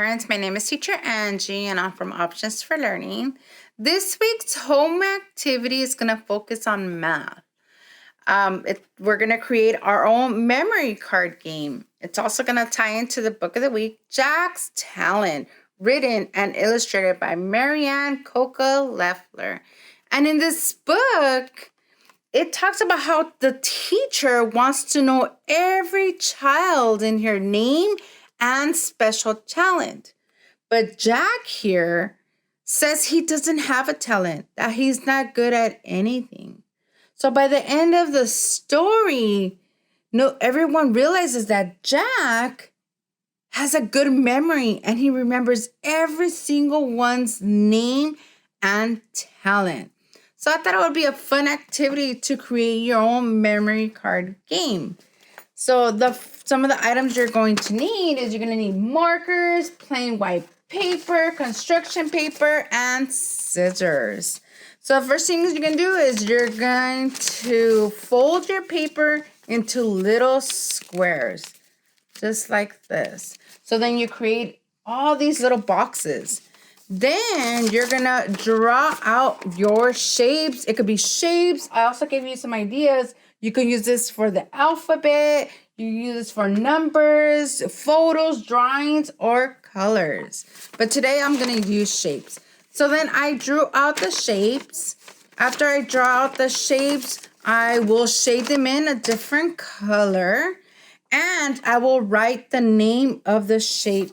parents. My name is Teacher Angie, and I'm from Options for Learning. This week's home activity is going to focus on math. We're going to create our own memory card game. It's also going to tie into the book of the week, Jack's Talent, written and illustrated by Marianne Coca Leffler. And in this book, it talks about how the teacher wants to know every child in her name and special talent. But Jack here says he doesn't have a talent, that he's not good at anything. So by the end of the story, everyone realizes that Jack has a good memory and he remembers every single one's name and talent. So I thought it would be a fun activity to create your own memory card game. So some of the items you're going to need is you're going to need markers, plain white paper, construction paper, and scissors. So the first thing you're going to do is you're going to fold your paper into little squares, just like this. So then you create all these little boxes. Then you're going to draw out your shapes. It could be shapes. I also gave you some ideas. You can use this for the alphabet. You use this for numbers, photos, drawings, or colors. But today I'm going to use shapes. So then I drew out the shapes. After I draw out the shapes, I will shade them in a different color. And I will write the name of the shape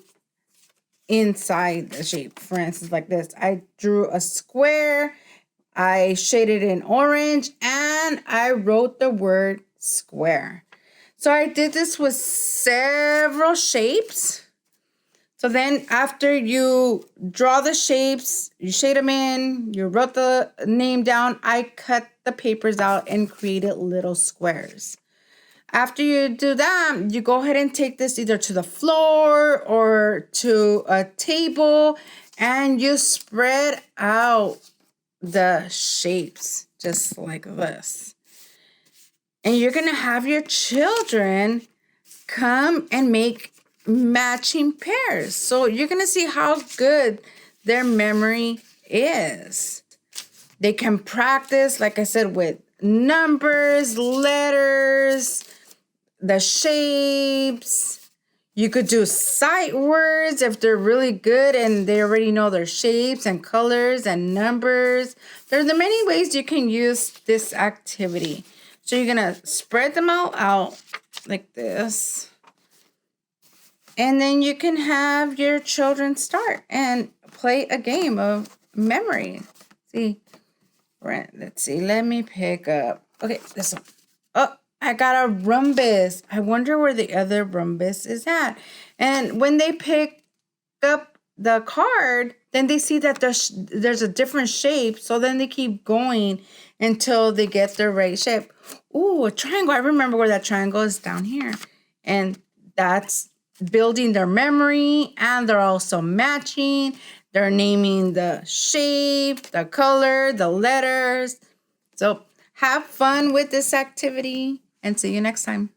inside the shape. For instance, like this. I drew a square. I shaded in orange and I wrote the word square. So I did this with several shapes. So then after you draw the shapes, you shade them in, you wrote the name down, I cut the papers out and created little squares. After you do that, you go ahead and take this either to the floor or to a table and you spread out the shapes just like this. And you're going to have your children come and make matching pairs. So you're going to see how good their memory is. They can practice, like I said, with numbers, letters, the shapes. You could do sight words if they're really good and they already know their shapes and colors and numbers. There's many ways you can use this activity. So you're going to spread them all out like this. And then you can have your children start and play a game of memory. Let's see. Let me pick up. Okay, this one. Oh, I got a rhombus. I wonder where the other rhombus is at. And when they pick up the card, then they see that there's a different shape. So then they keep going until they get the right shape. Ooh, a triangle. I remember where that triangle is down here. And that's building their memory. And they're also matching. They're naming the shape, the color, the letters. So have fun with this activity and see you next time.